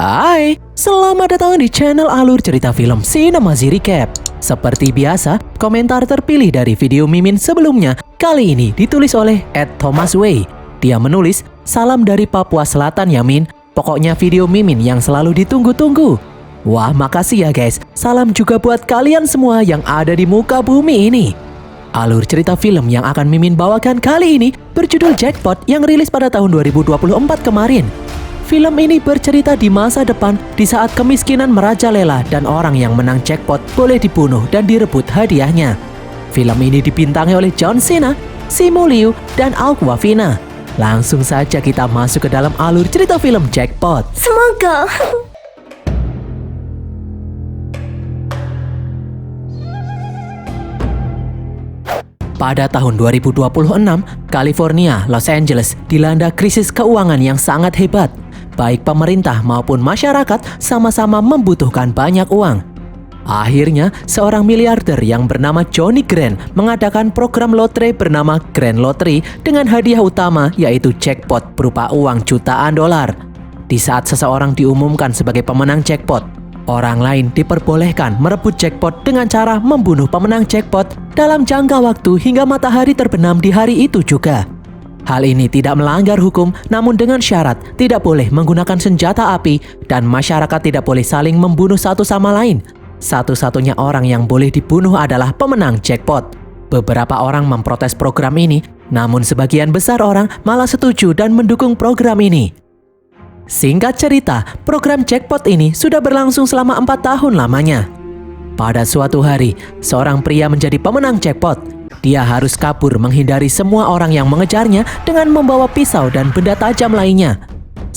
Hai, selamat datang di channel Alur Cerita Film Sinemazi Recap. Seperti biasa, komentar terpilih dari video Mimin sebelumnya kali ini ditulis oleh @thomasway. Dia menulis, "Salam dari Papua Selatan ya Min, pokoknya video Mimin yang selalu ditunggu-tunggu." Wah, makasih ya guys. Salam juga buat kalian semua yang ada di muka bumi ini. Alur cerita film yang akan Mimin bawakan kali ini berjudul Jackpot yang rilis pada tahun 2024 kemarin. Film ini bercerita di masa depan di saat kemiskinan merajalela dan orang yang menang jackpot boleh dibunuh dan direbut hadiahnya. Film ini dibintangi oleh John Cena, Simu Liu, dan Awkwafina. Langsung saja kita masuk ke dalam alur cerita film Jackpot. Semoga. Pada tahun 2026, California, Los Angeles dilanda krisis keuangan yang sangat hebat. Baik pemerintah maupun masyarakat sama-sama membutuhkan banyak uang. Akhirnya, seorang miliarder yang bernama Johnny Grant mengadakan program lotre bernama Grand Lottery dengan hadiah utama yaitu jackpot berupa uang jutaan dolar. Di saat seseorang diumumkan sebagai pemenang jackpot, orang lain diperbolehkan merebut jackpot dengan cara membunuh pemenang jackpot dalam jangka waktu hingga matahari terbenam di hari itu juga. Hal ini tidak melanggar hukum, namun dengan syarat tidak boleh menggunakan senjata api dan masyarakat tidak boleh saling membunuh satu sama lain. Satu-satunya orang yang boleh dibunuh adalah pemenang jackpot. Beberapa orang memprotes program ini, namun sebagian besar orang malah setuju dan mendukung program ini. Singkat cerita, program jackpot ini sudah berlangsung selama 4 tahun lamanya. Pada suatu hari, seorang pria menjadi pemenang jackpot. Dia harus kabur menghindari semua orang yang mengejarnya dengan membawa pisau dan benda tajam lainnya.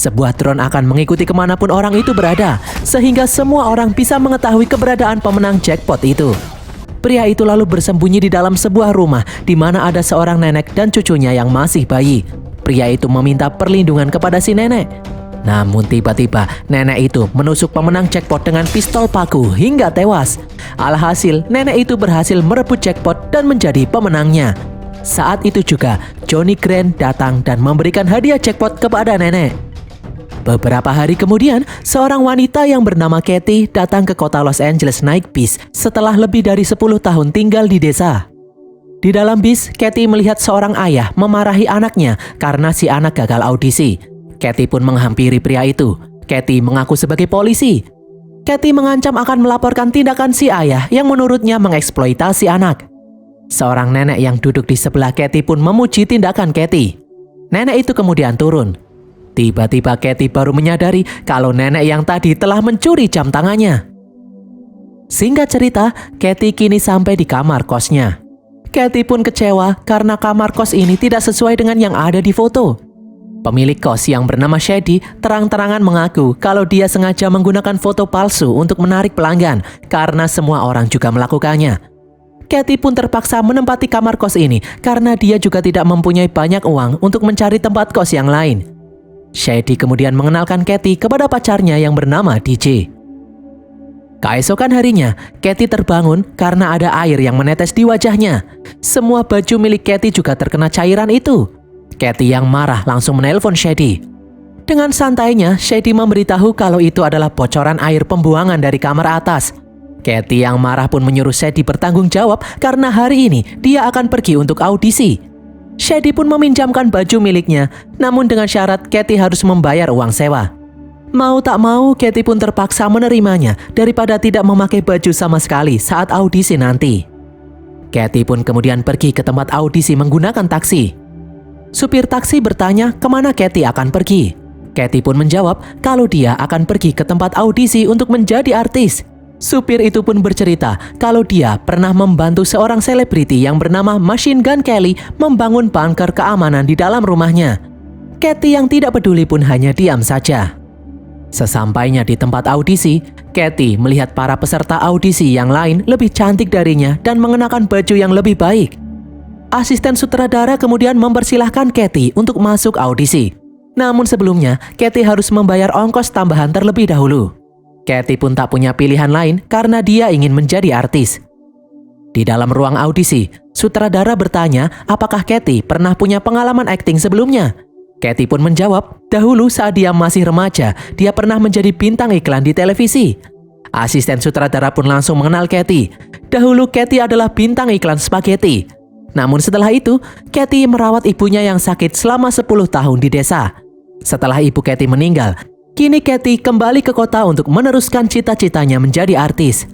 Sebuah drone akan mengikuti kemanapun orang itu berada, sehingga semua orang bisa mengetahui keberadaan pemenang jackpot itu. Pria itu lalu bersembunyi di dalam sebuah rumah di mana ada seorang nenek dan cucunya yang masih bayi. Pria itu meminta perlindungan kepada si nenek. Namun tiba-tiba nenek itu menusuk pemenang jackpot dengan pistol paku hingga tewas. Alhasil nenek itu berhasil merebut jackpot dan menjadi pemenangnya. Saat itu juga Johnny Grant datang dan memberikan hadiah jackpot kepada nenek. Beberapa hari kemudian, seorang wanita yang bernama Kathy datang ke kota Los Angeles naik bis setelah lebih dari 10 tahun tinggal di desa. Di dalam bis, Kathy melihat seorang ayah memarahi anaknya karena si anak gagal audisi. Kathy pun menghampiri pria itu. Kathy mengaku sebagai polisi. Kathy mengancam akan melaporkan tindakan si ayah yang menurutnya mengeksploitasi anak. Seorang nenek yang duduk di sebelah Kathy pun memuji tindakan Kathy. Nenek itu kemudian turun. Tiba-tiba Kathy baru menyadari kalau nenek yang tadi telah mencuri jam tangannya. Singkat cerita, Kathy kini sampai di kamar kosnya. Kathy pun kecewa karena kamar kos ini tidak sesuai dengan yang ada di foto. Pemilik kos yang bernama Shady terang-terangan mengaku kalau dia sengaja menggunakan foto palsu untuk menarik pelanggan karena semua orang juga melakukannya. Kathy pun terpaksa menempati kamar kos ini karena dia juga tidak mempunyai banyak uang untuk mencari tempat kos yang lain. Shady kemudian mengenalkan Kathy kepada pacarnya yang bernama DJ. Keesokan harinya, Kathy terbangun karena ada air yang menetes di wajahnya. Semua baju milik Kathy juga terkena cairan itu. Kathy yang marah langsung menelpon Shady. Dengan santainya, Shady memberitahu kalau itu adalah bocoran air pembuangan dari kamar atas. Kathy yang marah pun menyuruh Shady bertanggung jawab karena hari ini dia akan pergi untuk audisi. Shady pun meminjamkan baju miliknya, namun dengan syarat Kathy harus membayar uang sewa. Mau tak mau, Kathy pun terpaksa menerimanya daripada tidak memakai baju sama sekali saat audisi nanti. Kathy pun kemudian pergi ke tempat audisi menggunakan taksi. Supir taksi bertanya kemana Kathy akan pergi. Kathy pun menjawab kalau dia akan pergi ke tempat audisi untuk menjadi artis. Supir itu pun bercerita kalau dia pernah membantu seorang selebriti yang bernama Machine Gun Kelly membangun bunker keamanan di dalam rumahnya. Kathy yang tidak peduli pun hanya diam saja. Sesampainya di tempat audisi, Kathy melihat para peserta audisi yang lain lebih cantik darinya dan mengenakan baju yang lebih baik. Asisten sutradara kemudian mempersilahkan Kathy untuk masuk audisi. Namun sebelumnya, Kathy harus membayar ongkos tambahan terlebih dahulu. Kathy pun tak punya pilihan lain karena dia ingin menjadi artis. Di dalam ruang audisi, sutradara bertanya apakah Kathy pernah punya pengalaman akting sebelumnya. Katie pun menjawab, dahulu saat dia masih remaja, dia pernah menjadi bintang iklan di televisi. Asisten sutradara pun langsung mengenal Katie. Dahulu Katie adalah bintang iklan spaghetti. Namun setelah itu, Katie merawat ibunya yang sakit selama 10 tahun di desa. Setelah ibu Katie meninggal, kini Katie kembali ke kota untuk meneruskan cita-citanya menjadi artis.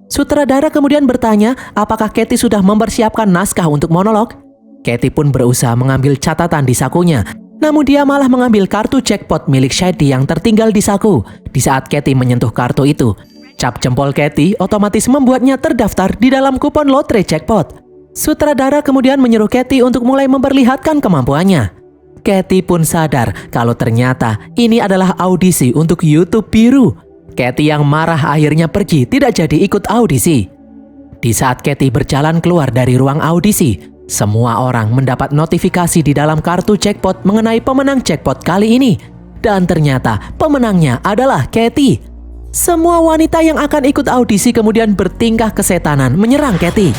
Sutradara kemudian bertanya apakah Katie sudah mempersiapkan naskah untuk monolog. Katie pun berusaha mengambil catatan di sakunya, namun dia malah mengambil kartu jackpot milik Shady yang tertinggal di saku. Di saat Katie menyentuh kartu itu, cap jempol Katie otomatis membuatnya terdaftar di dalam kupon lotre jackpot. Sutradara kemudian menyuruh Katie untuk mulai memperlihatkan kemampuannya. Katie pun sadar kalau ternyata ini adalah audisi untuk YouTube biru. Katie yang marah akhirnya pergi tidak jadi ikut audisi. Di saat Katie berjalan keluar dari ruang audisi, semua orang mendapat notifikasi di dalam kartu jackpot mengenai pemenang jackpot kali ini. Dan ternyata pemenangnya adalah Katie. Semua wanita yang akan ikut audisi kemudian bertingkah kesetanan menyerang Katie.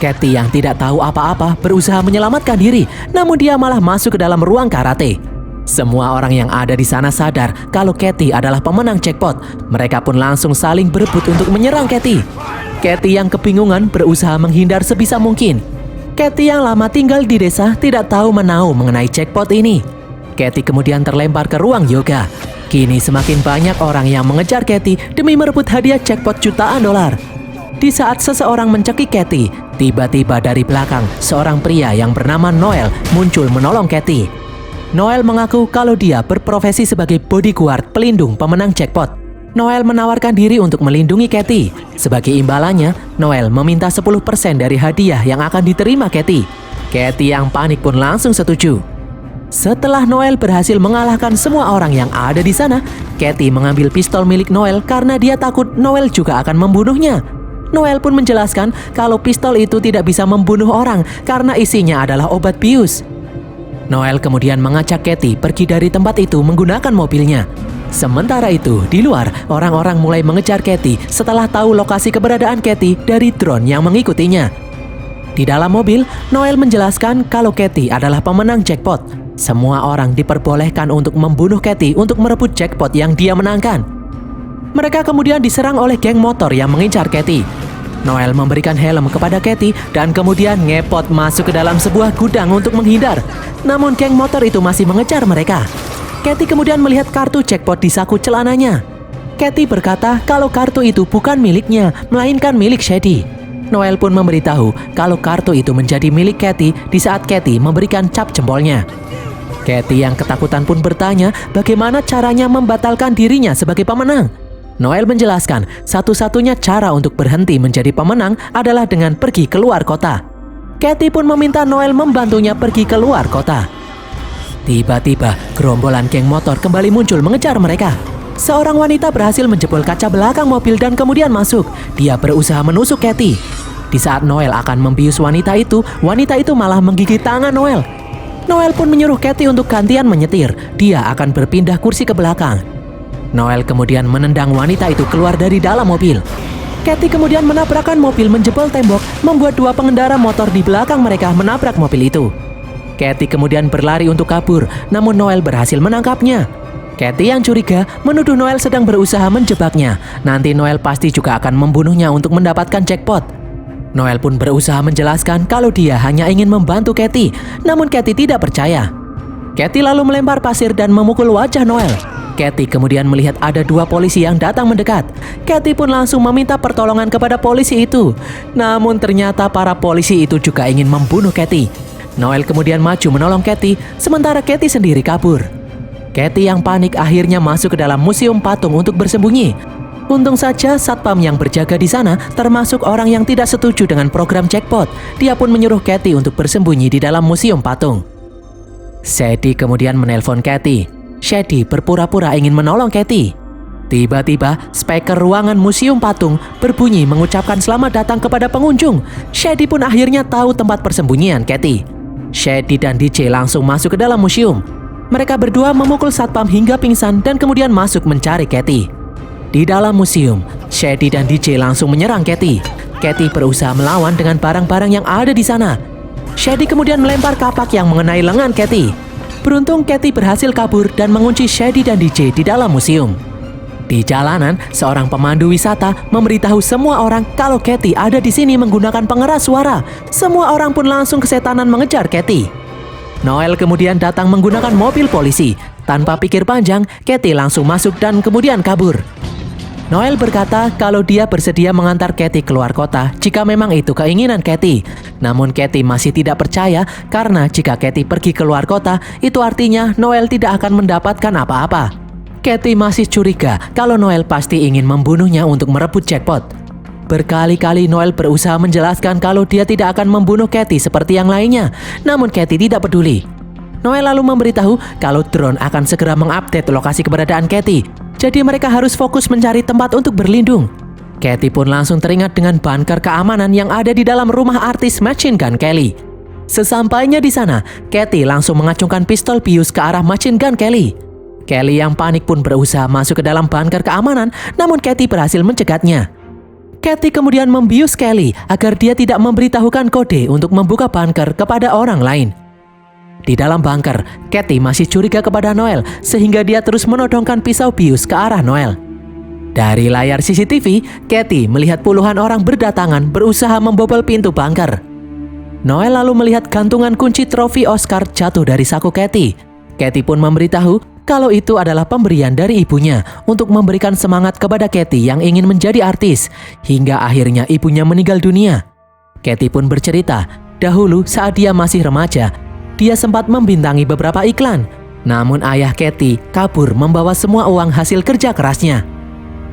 Katie yang tidak tahu apa-apa berusaha menyelamatkan diri, namun dia malah masuk ke dalam ruang karate. Semua orang yang ada di sana sadar kalau Katie adalah pemenang jackpot. Mereka pun langsung saling berebut untuk menyerang Katie. Katie yang kebingungan berusaha menghindar sebisa mungkin. Katie yang lama tinggal di desa tidak tahu menau mengenai jackpot ini. Katie kemudian terlempar ke ruang yoga. Kini semakin banyak orang yang mengejar Katie demi merebut hadiah jackpot jutaan dolar. Di saat seseorang mencekik Katie, tiba-tiba dari belakang seorang pria yang bernama Noel muncul menolong Katie. Noel mengaku kalau dia berprofesi sebagai bodyguard pelindung pemenang jackpot. Noel menawarkan diri untuk melindungi Katie. Sebagai imbalannya, Noel meminta 10% dari hadiah yang akan diterima Katie. Katie yang panik pun langsung setuju. Setelah Noel berhasil mengalahkan semua orang yang ada di sana, Katie mengambil pistol milik Noel karena dia takut Noel juga akan membunuhnya. Noel pun menjelaskan kalau pistol itu tidak bisa membunuh orang karena isinya adalah obat bius. Noel kemudian mengajak Katie pergi dari tempat itu menggunakan mobilnya. Sementara itu, di luar, orang-orang mulai mengejar Katie setelah tahu lokasi keberadaan Katie dari drone yang mengikutinya. Di dalam mobil, Noel menjelaskan kalau Katie adalah pemenang jackpot. Semua orang diperbolehkan untuk membunuh Katie untuk merebut jackpot yang dia menangkan. Mereka kemudian diserang oleh geng motor yang mengincar Katie. Noel memberikan helm kepada Katie dan kemudian ngepot masuk ke dalam sebuah gudang untuk menghindar. Namun geng motor itu masih mengejar mereka. Katie kemudian melihat kartu jackpot di saku celananya. Katie berkata kalau kartu itu bukan miliknya, melainkan milik Shady. Noel pun memberitahu kalau kartu itu menjadi milik Katie di saat Katie memberikan cap jempolnya. Katie yang ketakutan pun bertanya bagaimana caranya membatalkan dirinya sebagai pemenang. Noel menjelaskan satu-satunya cara untuk berhenti menjadi pemenang adalah dengan pergi keluar kota. Katie pun meminta Noel membantunya pergi keluar kota. Tiba-tiba, gerombolan geng motor kembali muncul mengejar mereka. Seorang wanita berhasil menjebol kaca belakang mobil dan kemudian masuk. Dia berusaha menusuk Katie. Di saat Noel akan membius wanita itu malah menggigit tangan Noel. Noel pun menyuruh Katie untuk gantian menyetir. Dia akan berpindah kursi ke belakang. Noel kemudian menendang wanita itu keluar dari dalam mobil. Katie kemudian menabrakkan mobil menjebol tembok, membuat dua pengendara motor di belakang mereka menabrak mobil itu. Katie kemudian berlari untuk kabur, namun Noel berhasil menangkapnya. Katie yang curiga menuduh Noel sedang berusaha menjebaknya. Nanti Noel pasti juga akan membunuhnya untuk mendapatkan jackpot. Noel pun berusaha menjelaskan kalau dia hanya ingin membantu Katie, namun Katie tidak percaya. Katie lalu melempar pasir dan memukul wajah Noel. Katie kemudian melihat ada dua polisi yang datang mendekat. Katie pun langsung meminta pertolongan kepada polisi itu. Namun ternyata para polisi itu juga ingin membunuh Katie. Noel kemudian maju menolong Katie, sementara Katie sendiri kabur. Katie yang panik akhirnya masuk ke dalam museum patung untuk bersembunyi. Untung saja satpam yang berjaga di sana termasuk orang yang tidak setuju dengan program jackpot. Dia pun menyuruh Katie untuk bersembunyi di dalam museum patung. Shady kemudian menelpon Katie. Shady berpura-pura ingin menolong Katie. Tiba-tiba, speaker ruangan museum patung berbunyi mengucapkan selamat datang kepada pengunjung. Shady pun akhirnya tahu tempat persembunyian Katie. Shady dan DJ langsung masuk ke dalam museum. Mereka berdua memukul satpam hingga pingsan dan kemudian masuk mencari Katie. Di dalam museum, Shady dan DJ langsung menyerang Katie. Katie berusaha melawan dengan barang-barang yang ada di sana. Shady kemudian melempar kapak yang mengenai lengan Katie. Beruntung Kathy berhasil kabur dan mengunci Shady dan DJ di dalam museum. Di jalanan, seorang pemandu wisata memberitahu semua orang kalau Kathy ada di sini menggunakan pengeras suara. Semua orang pun langsung kesetanan mengejar Kathy. Noel kemudian datang menggunakan mobil polisi. Tanpa pikir panjang, Kathy langsung masuk dan kemudian kabur. Noel berkata kalau dia bersedia mengantar Kathy keluar kota jika memang itu keinginan Kathy. Namun Kathy masih tidak percaya karena jika Kathy pergi keluar kota, itu artinya Noel tidak akan mendapatkan apa-apa. Kathy masih curiga kalau Noel pasti ingin membunuhnya untuk merebut jackpot. Berkali-kali Noel berusaha menjelaskan kalau dia tidak akan membunuh Kathy seperti yang lainnya, namun Kathy tidak peduli. Noel lalu memberitahu kalau drone akan segera mengupdate lokasi keberadaan Kathy. Jadi mereka harus fokus mencari tempat untuk berlindung. Kathy pun langsung teringat dengan bunker keamanan yang ada di dalam rumah artis Machine Gun Kelly. Sesampainya di sana, Kathy langsung mengacungkan pistol bius ke arah Machine Gun Kelly. Kelly yang panik pun berusaha masuk ke dalam bunker keamanan, namun Kathy berhasil mencegatnya. Kathy kemudian membius Kelly agar dia tidak memberitahukan kode untuk membuka bunker kepada orang lain. Di dalam bunker, Kathy masih curiga kepada Noel sehingga dia terus menodongkan pisau bius ke arah Noel. Dari layar CCTV, Kathy melihat puluhan orang berdatangan berusaha membobol pintu bunker. Noel lalu melihat gantungan kunci trofi Oscar jatuh dari saku Kathy. Kathy pun memberitahu kalau itu adalah pemberian dari ibunya untuk memberikan semangat kepada Kathy yang ingin menjadi artis, hingga akhirnya ibunya meninggal dunia. Kathy pun bercerita, dahulu saat dia masih remaja, dia sempat membintangi beberapa iklan. Namun ayah Kathy kabur membawa semua uang hasil kerja kerasnya.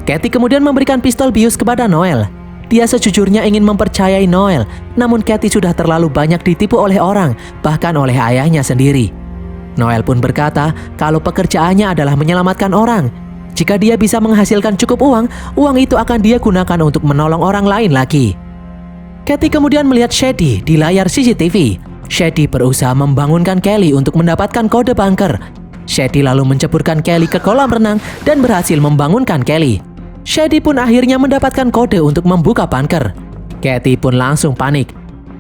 Kathy kemudian memberikan pistol bius kepada Noel. Dia sejujurnya ingin mempercayai Noel, namun Kathy sudah terlalu banyak ditipu oleh orang, bahkan oleh ayahnya sendiri. Noel pun berkata kalau pekerjaannya adalah menyelamatkan orang. Jika dia bisa menghasilkan cukup uang, uang itu akan dia gunakan untuk menolong orang lain lagi. Kathy kemudian melihat Shady di layar CCTV. Shady berusaha membangunkan Kelly untuk mendapatkan kode bunker. Shady lalu menceburkan Kelly ke kolam renang dan berhasil membangunkan Kelly. Shady pun akhirnya mendapatkan kode untuk membuka bunker. Kathy pun langsung panik.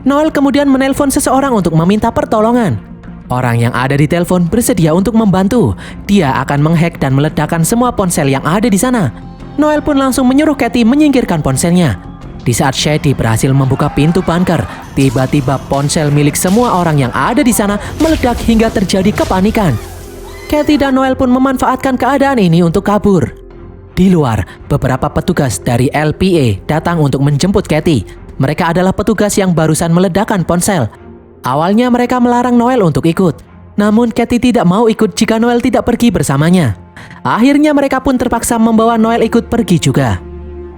Noel kemudian menelpon seseorang untuk meminta pertolongan. Orang yang ada di telepon bersedia untuk membantu. Dia akan menghack dan meledakkan semua ponsel yang ada di sana. Noel pun langsung menyuruh Kathy menyingkirkan ponselnya. Di saat Shady berhasil membuka pintu bunker, tiba-tiba ponsel milik semua orang yang ada di sana meledak hingga terjadi kepanikan. Kathy dan Noel pun memanfaatkan keadaan ini untuk kabur. Di luar, beberapa petugas dari LPA datang untuk menjemput Kathy. Mereka adalah petugas yang barusan meledakkan ponsel. Awalnya mereka melarang Noel untuk ikut. Namun Kathy tidak mau ikut jika Noel tidak pergi bersamanya. Akhirnya mereka pun terpaksa membawa Noel ikut pergi juga.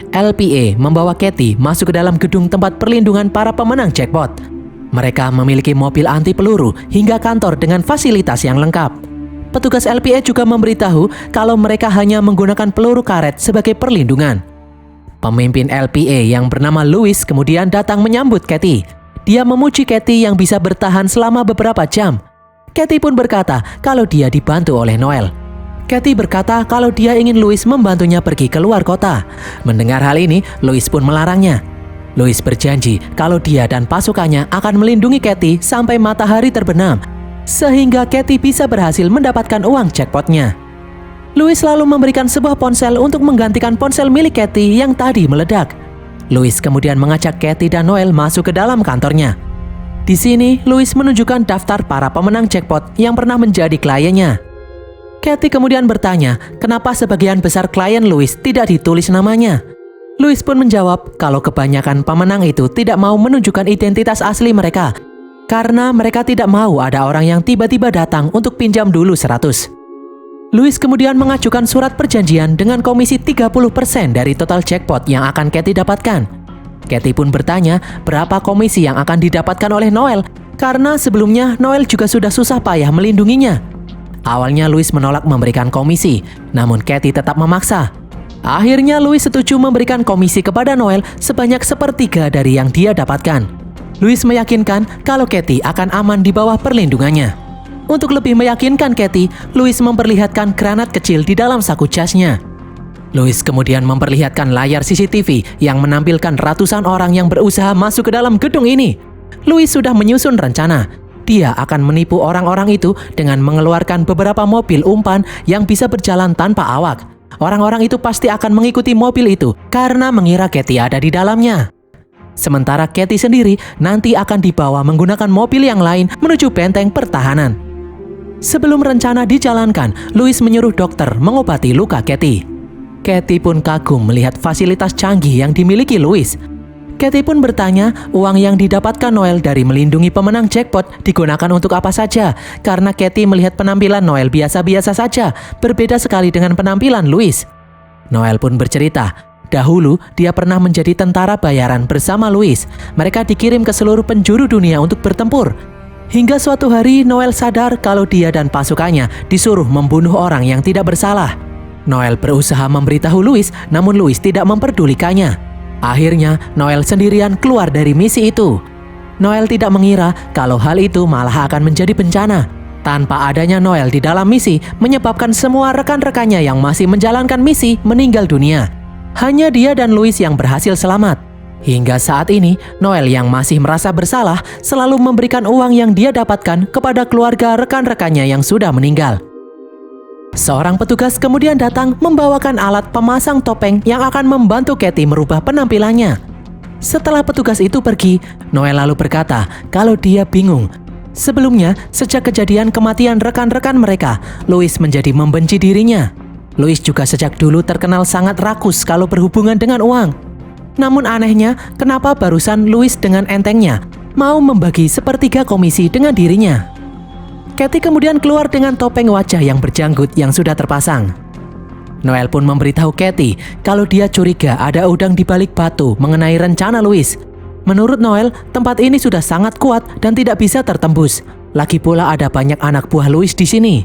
LPA membawa Kathy masuk ke dalam gedung tempat perlindungan para pemenang jackpot. Mereka memiliki mobil anti peluru hingga kantor dengan fasilitas yang lengkap. Petugas LPA juga memberitahu kalau mereka hanya menggunakan peluru karet sebagai perlindungan. Pemimpin LPA yang bernama Louis kemudian datang menyambut Kathy. Dia memuji Kathy yang bisa bertahan selama beberapa jam. Kathy pun berkata kalau dia dibantu oleh Noel. Kathy berkata kalau dia ingin Louis membantunya pergi keluar kota. Mendengar hal ini, Louis pun melarangnya. Louis berjanji kalau dia dan pasukannya akan melindungi Kathy sampai matahari terbenam, sehingga Kathy bisa berhasil mendapatkan uang jackpotnya. Louis lalu memberikan sebuah ponsel untuk menggantikan ponsel milik Kathy yang tadi meledak. Louis kemudian mengajak Kathy dan Noel masuk ke dalam kantornya. Di sini, Louis menunjukkan daftar para pemenang jackpot yang pernah menjadi kliennya. Kathy kemudian bertanya, kenapa sebagian besar klien Louis tidak ditulis namanya. Louis pun menjawab kalau kebanyakan pemenang itu tidak mau menunjukkan identitas asli mereka, karena mereka tidak mau ada orang yang tiba-tiba datang untuk pinjam dulu 100. Louis kemudian mengajukan surat perjanjian dengan komisi 30% dari total jackpot yang akan Kathy dapatkan. Kathy pun bertanya berapa komisi yang akan didapatkan oleh Noel, karena sebelumnya Noel juga sudah susah payah melindunginya. Awalnya Louis menolak memberikan komisi, namun Kathy tetap memaksa. Akhirnya Louis setuju memberikan komisi kepada Noel sebanyak 1/3 dari yang dia dapatkan. Louis meyakinkan kalau Kathy akan aman di bawah perlindungannya. Untuk lebih meyakinkan Kathy, Louis memperlihatkan granat kecil di dalam saku jasnya. Louis kemudian memperlihatkan layar CCTV yang menampilkan ratusan orang yang berusaha masuk ke dalam gedung ini. Louis sudah menyusun rencana. dia akan menipu orang-orang itu dengan mengeluarkan beberapa mobil umpan yang bisa berjalan tanpa awak. Orang-orang itu pasti akan mengikuti mobil itu karena mengira Katie ada di dalamnya. Sementara Katie sendiri nanti akan dibawa menggunakan mobil yang lain menuju benteng pertahanan. Sebelum rencana dijalankan, Louis menyuruh dokter mengobati luka Katie. Katie pun kagum melihat fasilitas canggih yang dimiliki Louis. Katie pun bertanya uang yang didapatkan Noel dari melindungi pemenang jackpot digunakan untuk apa saja, karena Katie melihat penampilan Noel biasa-biasa saja, berbeda sekali dengan penampilan Louis. Noel pun bercerita, dahulu dia pernah menjadi tentara bayaran bersama Louis. Mereka dikirim ke seluruh penjuru dunia untuk bertempur. Hingga suatu hari Noel sadar kalau dia dan pasukannya disuruh membunuh orang yang tidak bersalah. Noel berusaha memberitahu Louis, namun Louis tidak memperdulikannya. Akhirnya, Noel sendirian keluar dari misi itu. Noel tidak mengira kalau hal itu malah akan menjadi bencana. Tanpa adanya Noel di dalam misi, menyebabkan semua rekan-rekannya yang masih menjalankan misi meninggal dunia. Hanya dia dan Louis yang berhasil selamat. Hingga saat ini, Noel yang masih merasa bersalah selalu memberikan uang yang dia dapatkan kepada keluarga rekan-rekannya yang sudah meninggal. Seorang petugas kemudian datang membawakan alat pemasang topeng yang akan membantu Katie merubah penampilannya. Setelah petugas itu pergi, Noel lalu berkata kalau dia bingung. Sebelumnya, sejak kejadian kematian rekan-rekan mereka, Louis menjadi membenci dirinya. Louis juga sejak dulu terkenal sangat rakus kalau berhubungan dengan uang. Namun anehnya, kenapa barusan Louis dengan entengnya mau membagi sepertiga komisi dengan dirinya? Katie kemudian keluar dengan topeng wajah yang berjanggut yang sudah terpasang. Noel pun memberitahu Katie kalau dia curiga ada udang di balik batu mengenai rencana Louis. Menurut Noel, tempat ini sudah sangat kuat dan tidak bisa tertembus. Lagi pula ada banyak anak buah Louis di sini.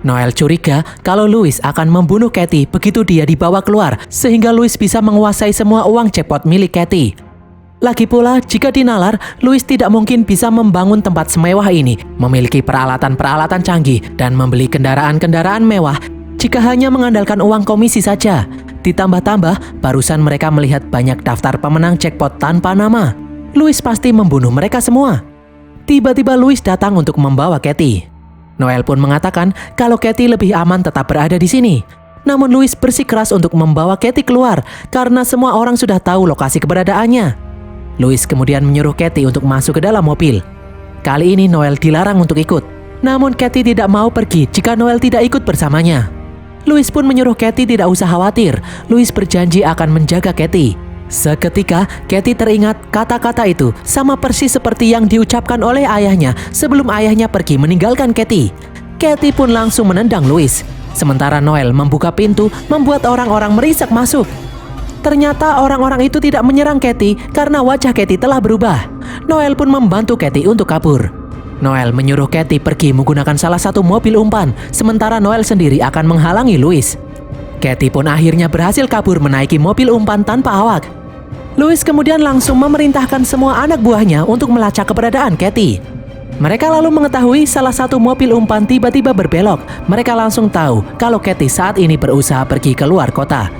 Noel curiga kalau Louis akan membunuh Katie begitu dia dibawa keluar, sehingga Louis bisa menguasai semua uang jackpot milik Katie. Lagi pula, jika dinalar, Louis tidak mungkin bisa membangun tempat semewah ini, memiliki peralatan-peralatan canggih, dan membeli kendaraan-kendaraan mewah jika hanya mengandalkan uang komisi saja. Ditambah-tambah, barusan mereka melihat banyak daftar pemenang jackpot tanpa nama. Louis pasti membunuh mereka semua. Tiba-tiba Louis datang untuk membawa Katie. Noel pun mengatakan kalau Katie lebih aman tetap berada di sini. Namun Louis bersikeras untuk membawa Katie keluar karena semua orang sudah tahu lokasi keberadaannya. Louis kemudian menyuruh Katie untuk masuk ke dalam mobil. Kali ini Noel dilarang untuk ikut. Namun Katie tidak mau pergi jika Noel tidak ikut bersamanya. Louis pun menyuruh Katie tidak usah khawatir. Louis berjanji akan menjaga Katie. Seketika Katie teringat kata-kata itu sama persis seperti yang diucapkan oleh ayahnya sebelum ayahnya pergi meninggalkan Katie. Katie pun langsung menendang Louis. Sementara Noel membuka pintu membuat orang-orang merisak masuk. Ternyata orang-orang itu tidak menyerang Katie karena wajah Katie telah berubah. Noel pun membantu Katie untuk kabur. Noel menyuruh Katie pergi menggunakan salah satu mobil umpan, sementara Noel sendiri akan menghalangi Louis. Katie pun akhirnya berhasil kabur menaiki mobil umpan tanpa awak. Louis kemudian langsung memerintahkan semua anak buahnya untuk melacak keberadaan Katie. Mereka lalu mengetahui salah satu mobil umpan tiba-tiba berbelok. Mereka langsung tahu kalau Katie saat ini berusaha pergi ke luar kota.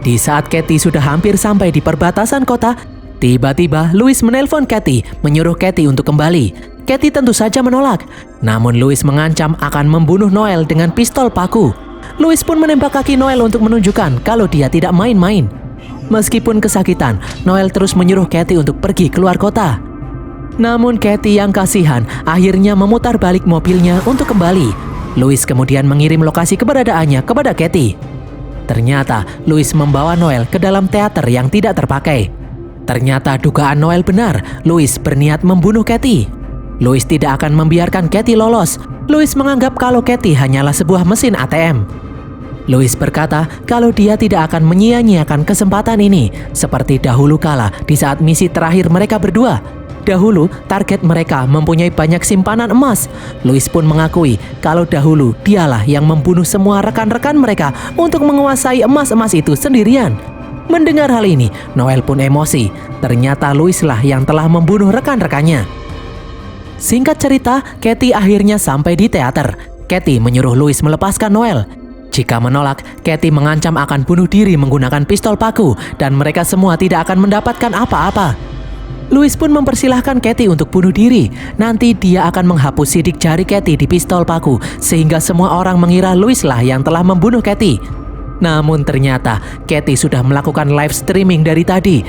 Di saat Katie sudah hampir sampai di perbatasan kota, tiba-tiba Louis menelpon Katie, menyuruh Katie untuk kembali. Katie tentu saja menolak, namun Louis mengancam akan membunuh Noel dengan pistol paku. Louis pun menembak kaki Noel untuk menunjukkan kalau dia tidak main-main. Meskipun kesakitan, Noel terus menyuruh Katie untuk pergi keluar kota. Namun Katie yang kasihan akhirnya memutar balik mobilnya untuk kembali. Louis kemudian mengirim lokasi keberadaannya kepada Katie. Ternyata Louis membawa Noel ke dalam teater yang tidak terpakai. Ternyata dugaan Noel benar, Louis berniat membunuh Katie. Louis tidak akan membiarkan Katie lolos. Louis menganggap kalau Katie hanyalah sebuah mesin ATM. Louis berkata kalau dia tidak akan menyia-nyiakan kesempatan ini, seperti dahulu kala di saat misi terakhir mereka berdua. Dahulu, target mereka mempunyai banyak simpanan emas. Louis pun mengakui kalau dahulu dialah yang membunuh semua rekan-rekan mereka untuk menguasai emas-emas itu sendirian. Mendengar hal ini, Noel pun emosi. Ternyata Louis lah yang telah membunuh rekan-rekannya. Singkat cerita, Katie akhirnya sampai di teater. Katie menyuruh Louis melepaskan Noel. Jika menolak, Katie mengancam akan bunuh diri menggunakan pistol paku dan mereka semua tidak akan mendapatkan apa-apa. Louis pun mempersilahkan Katie untuk bunuh diri. Nanti dia akan menghapus sidik jari Katie di pistol paku, sehingga semua orang mengira Louis lah yang telah membunuh Katie. Namun ternyata Katie sudah melakukan live streaming dari tadi,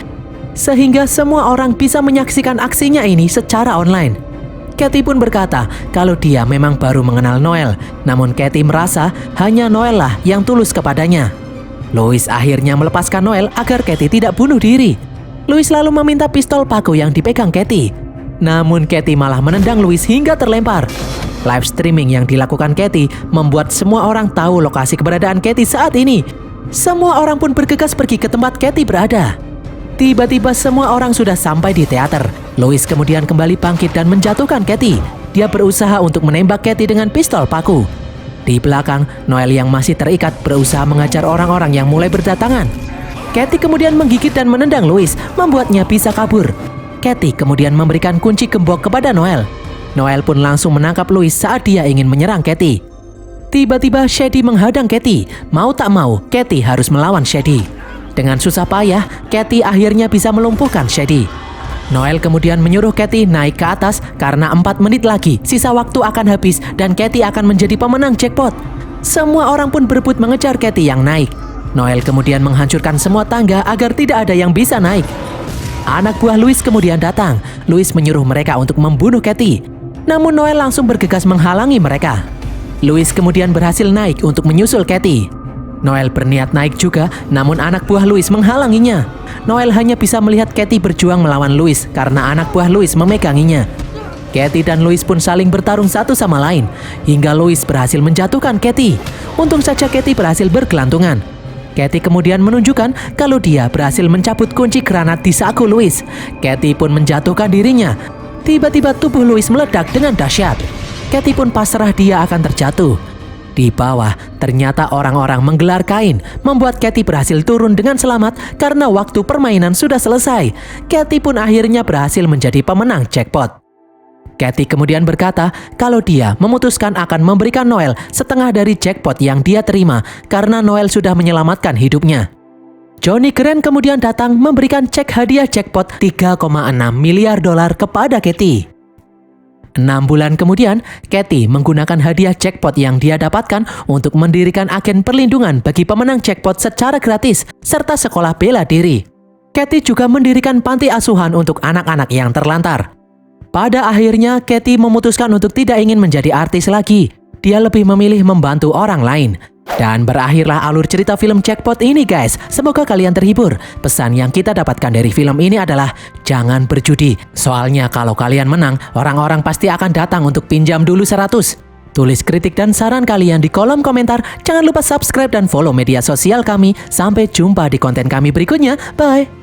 sehingga semua orang bisa menyaksikan aksinya ini secara online. Katie pun berkata kalau dia memang baru mengenal Noel, namun Katie merasa hanya Noel lah yang tulus kepadanya. Louis akhirnya melepaskan Noel agar Katie tidak bunuh diri. Louis lalu meminta pistol paku yang dipegang Katie. Namun Katie malah menendang Louis hingga terlempar. Live streaming yang dilakukan Katie membuat semua orang tahu lokasi keberadaan Katie saat ini. Semua orang pun bergegas pergi ke tempat Katie berada. Tiba-tiba semua orang sudah sampai di teater. Louis kemudian kembali bangkit dan menjatuhkan Katie. Dia berusaha untuk menembak Katie dengan pistol paku. Di belakang, Noel yang masih terikat berusaha mengajar orang-orang yang mulai berdatangan. Katie kemudian menggigit dan menendang Louis, membuatnya bisa kabur. Katie kemudian memberikan kunci gembok kepada Noel. Noel pun langsung menangkap Louis saat dia ingin menyerang Katie. Tiba-tiba Shady menghadang Katie. Mau tak mau, Katie harus melawan Shady. Dengan susah payah, Katie akhirnya bisa melumpuhkan Shady. Noel kemudian menyuruh Katie naik ke atas karena 4 menit lagi sisa waktu akan habis dan Katie akan menjadi pemenang jackpot. Semua orang pun berebut mengejar Katie yang naik. Noel kemudian menghancurkan semua tangga agar tidak ada yang bisa naik. Anak buah Louis kemudian datang. Louis menyuruh mereka untuk membunuh Katie. Namun Noel langsung bergegas menghalangi mereka. Louis kemudian berhasil naik untuk menyusul Katie. Noel berniat naik juga, namun anak buah Louis menghalanginya. Noel hanya bisa melihat Katie berjuang melawan Louis karena anak buah Louis memeganginya. Katie dan Louis pun saling bertarung satu sama lain, hingga Louis berhasil menjatuhkan Katie. Untung saja Katie berhasil bergelantungan. Katie kemudian menunjukkan kalau dia berhasil mencabut kunci granat di saku Louis. Katie pun menjatuhkan dirinya. Tiba-tiba tubuh Louis meledak dengan dahsyat. Katie pun pasrah dia akan terjatuh. Di bawah, ternyata orang-orang menggelar kain, membuat Katie berhasil turun dengan selamat karena waktu permainan sudah selesai. Katie pun akhirnya berhasil menjadi pemenang jackpot. Katie kemudian berkata kalau dia memutuskan akan memberikan Noel setengah dari jackpot yang dia terima karena Noel sudah menyelamatkan hidupnya. Johnny Grant kemudian datang memberikan cek hadiah jackpot 3,6 miliar dolar kepada Katie. 6 bulan kemudian, Katie menggunakan hadiah jackpot yang dia dapatkan untuk mendirikan agen perlindungan bagi pemenang jackpot secara gratis, serta sekolah bela diri. Katie juga mendirikan panti asuhan untuk anak-anak yang terlantar. Pada akhirnya, Katie memutuskan untuk tidak ingin menjadi artis lagi. Dia lebih memilih membantu orang lain. Dan berakhirlah alur cerita film Jackpot ini guys. Semoga kalian terhibur. Pesan yang kita dapatkan dari film ini adalah jangan berjudi. Soalnya kalau kalian menang, orang-orang pasti akan datang untuk pinjam dulu 100. Tulis kritik dan saran kalian di kolom komentar. Jangan lupa subscribe dan follow media sosial kami. Sampai jumpa di konten kami berikutnya. Bye!